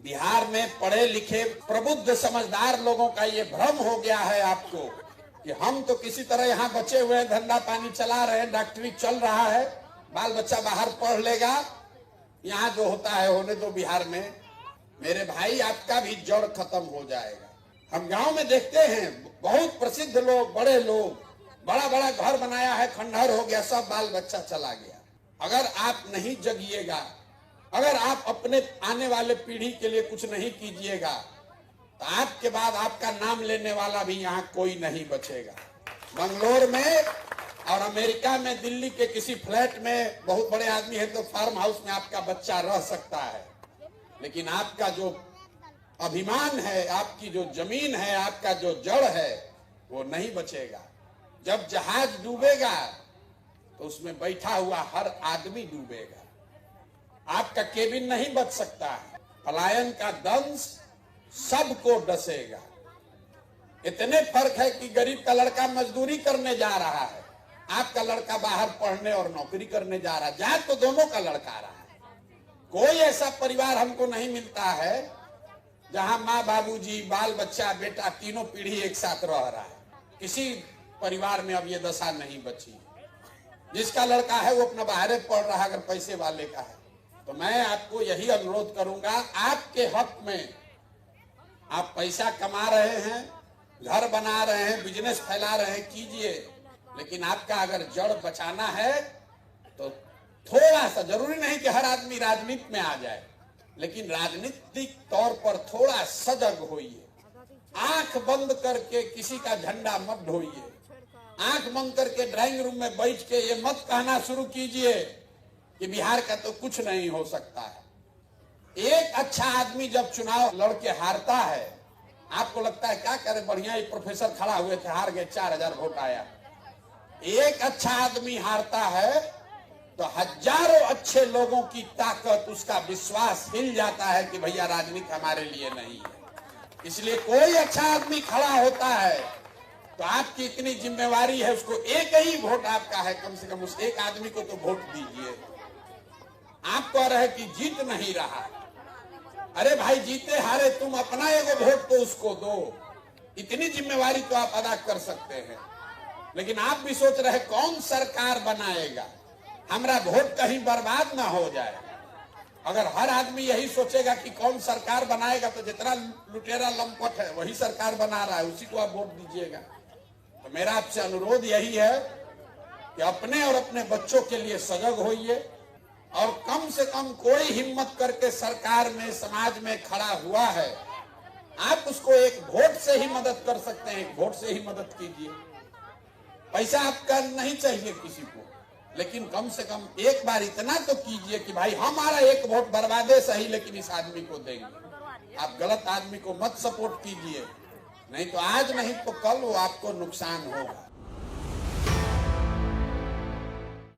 बिहार में पढ़े लिखे प्रबुद्ध समझदार लोगों का ये भ्रम हो गया है आपको कि हम तो किसी तरह यहाँ बचे हुए हैं, धंधा पानी चला रहे हैं, डॉक्टरी चल रहा है, बाल बच्चा बाहर पढ़ लेगा, यहाँ जो होता है होने दो बिहार में। मेरे भाई, आपका भी जड़ खत्म हो जाएगा। हम गांव में देखते हैं बहुत प्रसिद्ध लोग, बड़े लोग, बड़ा बड़ा घर बनाया है, खंडहर हो गया, सब बाल बच्चा चला गया। अगर आप नहीं जगिएगा, अगर आप अपने आने वाले पीढ़ी के लिए कुछ नहीं कीजिएगा तो आपके बाद आपका नाम लेने वाला भी यहाँ कोई नहीं बचेगा। बंगलोर में और अमेरिका में, दिल्ली के किसी फ्लैट में बहुत बड़े आदमी है तो फार्म हाउस में आपका बच्चा रह सकता है, लेकिन आपका जो अभिमान है, आपकी जो जमीन है, आपका जो जड़ है, वो नहीं बचेगा। जब जहाज डूबेगा तो उसमें बैठा हुआ हर आदमी डूबेगा, आपका केबिन नहीं बच सकता है। पलायन का दंश सबको डसेगा। इतने फर्क है कि गरीब का लड़का मजदूरी करने जा रहा है, आपका लड़का बाहर पढ़ने और नौकरी करने जा रहा है। जा तो दोनों का लड़का रहा है। कोई ऐसा परिवार हमको नहीं मिलता है जहां माँ बाबूजी, बाल बच्चा, बेटा तीनों पीढ़ी एक साथ रह रहा है। किसी परिवार में अब ये दशा नहीं बची। जिसका लड़का है वो अपना बाहर पढ़ रहा है, अगर पैसे वाले का है। तो मैं आपको यही अनुरोध करूंगा, आपके हक में आप पैसा कमा रहे हैं, घर बना रहे हैं, बिजनेस फैला रहे हैं, कीजिए, लेकिन आपका अगर जड़ बचाना है तो थोड़ा सा, जरूरी नहीं कि हर आदमी राजनीति में आ जाए, लेकिन राजनीतिक तौर पर थोड़ा सजग होइए। आंख बंद करके किसी का झंडा मत ढोइए। आंख बंद करके ड्राइंग रूम में बैठ के ये मत कहना शुरू कीजिए कि बिहार का तो कुछ नहीं हो सकता है। एक अच्छा आदमी जब चुनाव लड़के हारता है, आपको लगता है क्या करे, बढ़िया ही प्रोफेसर खड़ा हुए थे, हार गए, 4000 वोट आया। एक अच्छा आदमी हारता है तो हजारों अच्छे लोगों की ताकत, उसका विश्वास हिल जाता है कि भैया राजनीति हमारे लिए नहीं है। इसलिए कोई अच्छा आदमी खड़ा होता है तो आपकी इतनी जिम्मेवारी है, उसको एक ही वोट आपका है, कम से कम उस एक आदमी को तो वोट दीजिए। आप कह रहे कि जीत नहीं रहा, अरे भाई जीते हारे तुम अपना एक वोट तो उसको दो। इतनी जिम्मेवारी तो आप अदा कर सकते हैं। लेकिन आप भी सोच रहे कौन सरकार बनाएगा, हमारा वोट कहीं बर्बाद ना हो जाए। अगर हर आदमी यही सोचेगा कि कौन सरकार बनाएगा तो जितना लुटेरा लंपट है वही सरकार बना रहा है, उसी को आप वोट दीजिएगा। तो मेरा आपसे अनुरोध यही है कि अपने और अपने बच्चों के लिए सजग होइए और कम से कम कोई हिम्मत करके सरकार में, समाज में खड़ा हुआ है, आप उसको एक वोट से ही मदद कर सकते हैं। एक वोट से ही मदद कीजिए। पैसा आपका नहीं चाहिए किसी को, लेकिन कम से कम एक बार इतना तो कीजिए कि भाई हमारा एक वोट बर्बादे सही, लेकिन इस आदमी को देंगे। आप गलत आदमी को मत सपोर्ट कीजिए, नहीं तो आज नहीं तो कल वो आपको नुकसान होगा।